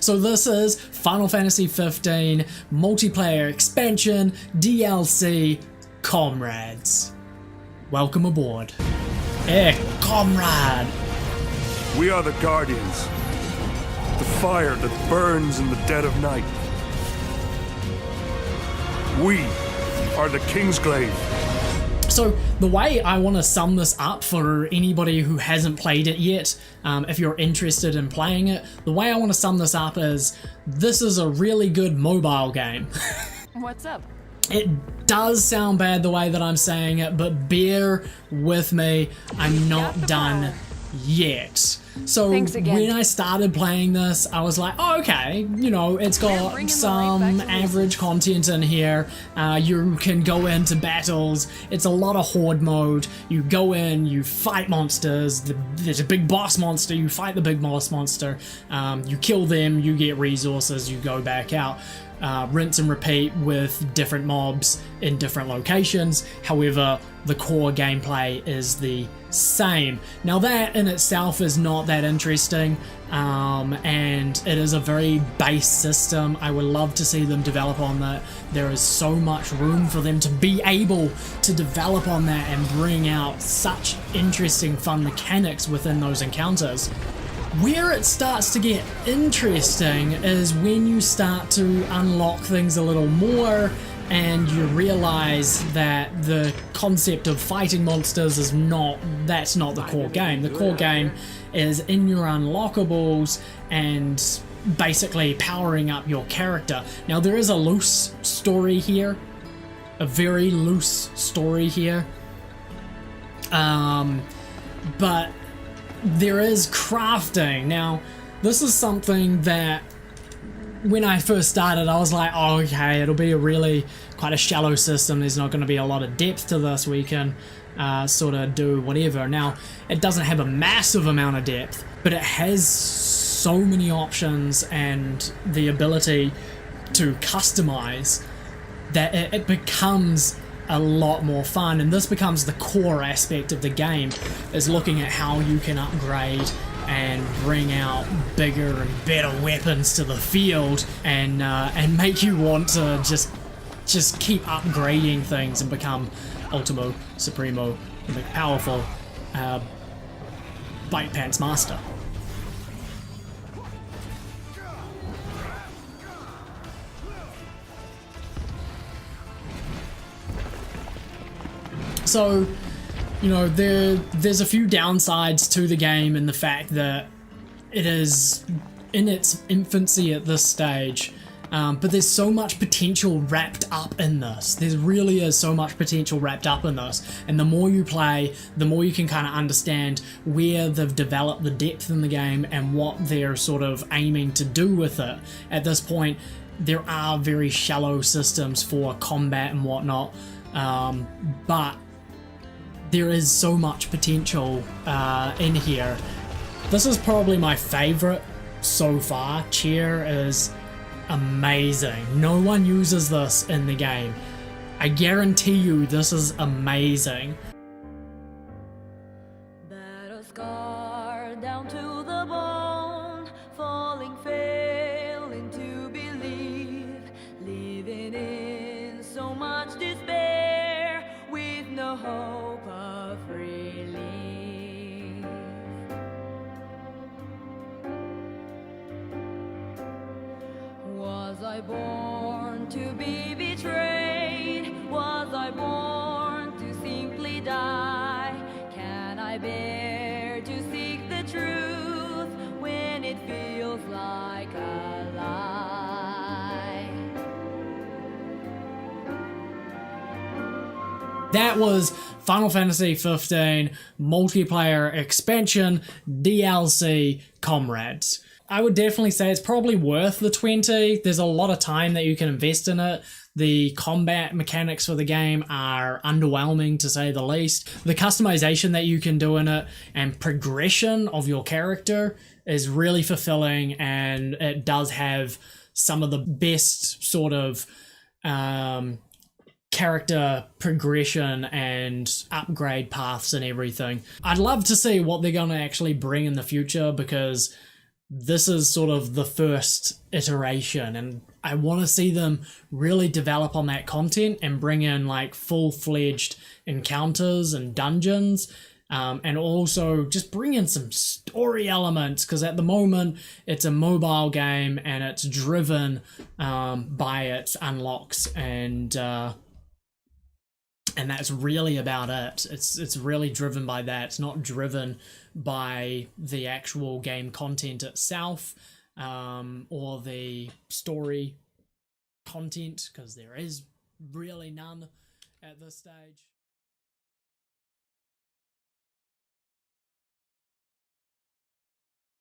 So this is Final Fantasy 15 multiplayer expansion DLC Comrades. Welcome aboard. Comrade! We are the Guardians. The fire that burns in the dead of night. We are the Kingsglaive. So the way I want to sum this up for anybody who hasn't played it yet, if you're interested in playing it, the way I want to sum this up is this is a really good mobile game. What's up? It does sound bad the way that I'm saying it, but bear with me, I'm not done yet. So when I started playing this, I was like, oh, okay, you know, it's got some average content in here. You can go into battles. It's a lot of horde mode. You go in, you fight monsters. There's a big boss monster. You fight the big boss monster. You kill them. You get resources. You go back out. Rinse and repeat with different mobs in different locations. However, the core gameplay is the same. Now that in itself is not that interesting, and it is a very base system. I would love to see them develop on that. There is so much room for them to be able to develop on that and bring out such interesting fun mechanics within those encounters. Where it starts to get interesting is when you start to unlock things a little more and you realize that the concept of fighting monsters is that's not the core game. The core game is in your unlockables and basically powering up your character. Now there is a loose story here, a very loose story here, but there is crafting. Now, this is something that when I first started, I was like, oh, okay, it'll be quite a shallow system. There's not going to be a lot of depth to this. We can sort of do whatever. Now, it doesn't have a massive amount of depth, but it has so many options and the ability to customize that it becomes a lot more fun, and this becomes the core aspect of the game, is looking at how you can upgrade and bring out bigger and better weapons to the field and make you want to just keep upgrading things and become Ultimo, Supremo, and the powerful Bite Pants Master. So, you know, there's a few downsides to the game in the fact that it is in its infancy at this stage, but there's so much potential wrapped up in this. There really is so much potential wrapped up in this, and the more you play, the more you can kind of understand where they've developed the depth in the game and what they're sort of aiming to do with it. At this point, there are very shallow systems for combat and whatnot, but there is so much potential in here. This is probably my favorite so far. Cheer is amazing. No one uses this in the game. I guarantee you this is amazing. Battle scar down to the bone, falling, failing to believe, living in so much despair with no hope of relief. Was I born to be betrayed? Was I born to simply die? Can I bear to seek the truth when it feels like a lie? That was Final Fantasy 15 multiplayer expansion DLC Comrades. I would definitely say it's probably worth the 20. There's a lot of time that you can invest in it. The combat mechanics for the game are underwhelming, to say the least. The customization that you can do in it and progression of your character is really fulfilling, and it does have some of the best sort of character progression and upgrade paths and everything. I'd love to see what they're going to actually bring in the future, because this is sort of the first iteration, and I want to see them really develop on that content and bring in like full-fledged encounters and dungeons, and also just bring in some story elements, because at the moment it's a mobile game and it's driven by its unlocks, and that's really about it. It's really driven by that. It's not driven by the actual game content itself, or the story content, because there is really none at this stage.